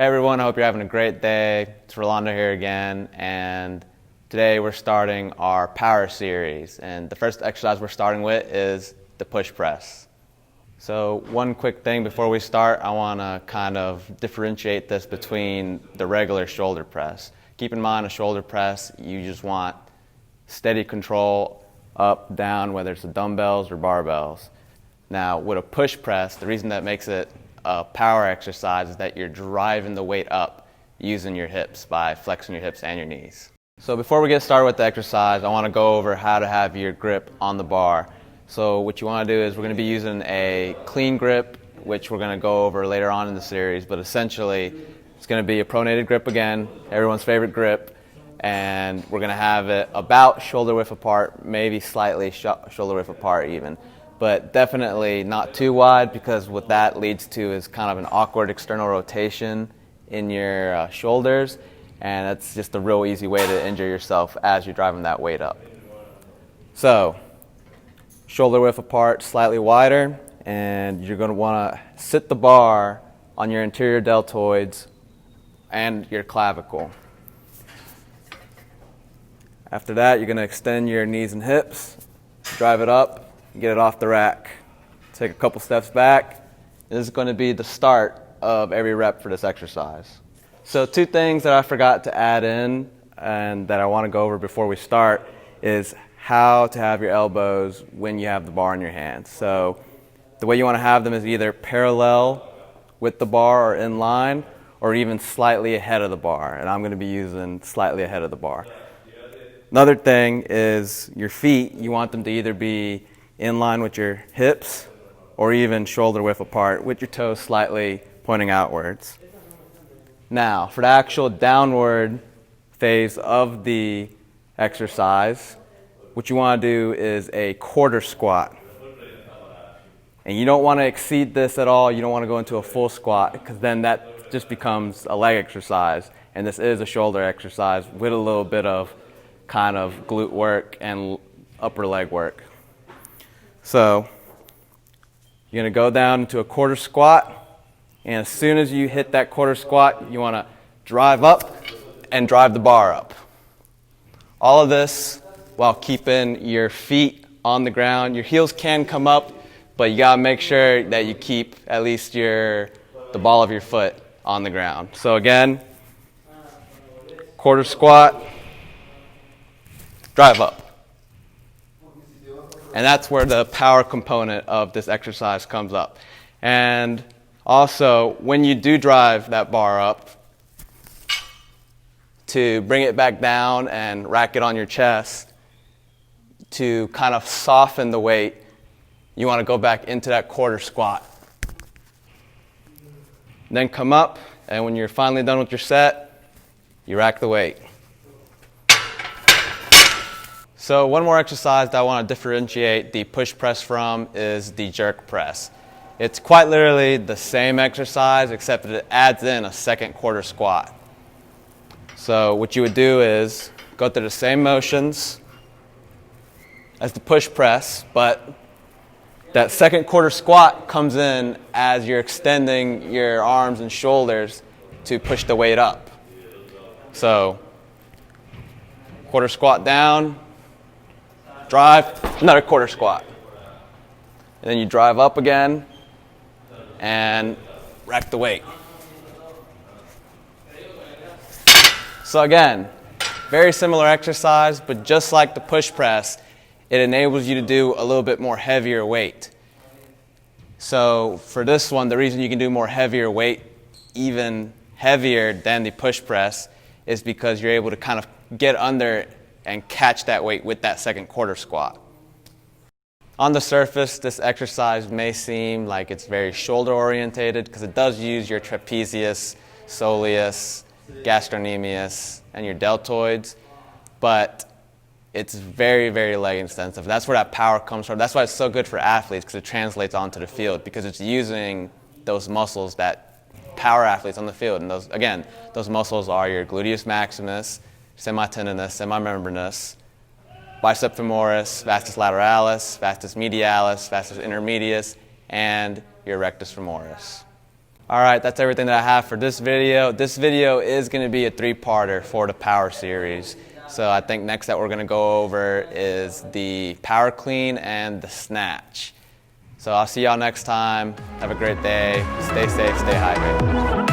Hey everyone, I hope you're having a great day. It's Rolando here again, and today we're starting our power series. And the first exercise we're starting with is the push press. So one quick thing before we start, I want to kind of differentiate this between the regular shoulder press. Keep in mind, a shoulder press, you just want steady control up, down, whether it's the dumbbells or barbells. Now with a push press, the reason that makes it a power exercise is that you're driving the weight up using your hips by flexing your hips and your knees. So before we get started with the exercise, I want to go over how to have your grip on the bar. So what you want to do is we're going to be using a clean grip, which we're going to go over later on in the series, but essentially it's going to be a pronated grip again, everyone's favorite grip, and we're going to have it about shoulder width apart, maybe slightly shoulder width apart even. But definitely not too wide, because what that leads to is kind of an awkward external rotation in your shoulders, and that's just a real easy way to injure yourself as you're driving that weight up. So, shoulder width apart, slightly wider, and you're going to want to sit the bar on your anterior deltoids and your clavicle. After that, you're going to extend your knees and hips, drive it up, get it off the rack. Take a couple steps back. This is going to be the start of every rep for this exercise. So two things that I forgot to add in and that I want to go over before we start is how to have your elbows when you have the bar in your hands. So the way you want to have them is either parallel with the bar or in line, or even slightly ahead of the bar. And I'm going to be using slightly ahead of the bar. Another thing is your feet, you want them to either be in line with your hips or even shoulder width apart with your toes slightly pointing outwards. Now, for the actual downward phase of the exercise, what you want to do is a quarter squat. And you don't want to exceed this at all. You don't want to go into a full squat, because then that just becomes a leg exercise. And this is a shoulder exercise with a little bit of kind of glute work and upper leg work. So you're going to go down into a quarter squat, and as soon as you hit that quarter squat, you want to drive up and drive the bar up. All of this while keeping your feet on the ground. Your heels can come up, but you got to make sure that you keep at least the ball of your foot on the ground. So again, quarter squat, drive up. And that's where the power component of this exercise comes up. And also, when you do drive that bar up, to bring it back down and rack it on your chest, to kind of soften the weight, you want to go back into that quarter squat. Then come up, and when you're finally done with your set, you rack the weight. So one more exercise that I want to differentiate the push press from is the jerk press. It's quite literally the same exercise, except that it adds in a second quarter squat. So what you would do is go through the same motions as the push press, but that second quarter squat comes in as you're extending your arms and shoulders to push the weight up. So quarter squat down, drive, another quarter squat. And then you drive up again and rack the weight. So again, very similar exercise, but just like the push press, it enables you to do a little bit more heavier weight. So for this one, the reason you can do more heavier weight, even heavier than the push press, is because you're able to kind of get under and catch that weight with that second quarter squat. On the surface, this exercise may seem like it's very shoulder orientated, because it does use your trapezius, soleus, gastrocnemius, and your deltoids, but it's very, very leg extensive. That's where that power comes from. That's why it's so good for athletes, because it translates onto the field, because it's using those muscles that power athletes on the field. And those muscles are your gluteus maximus, semitendinous, semimembranous, bicep femoris, vastus lateralis, vastus medialis, vastus intermedius, and your rectus femoris. All right, that's everything that I have for this video. This video is going to be a 3-parter for the power series. So I think next that we're going to go over is the power clean and the snatch. So I'll see y'all next time. Have a great day. Stay safe, stay hydrated.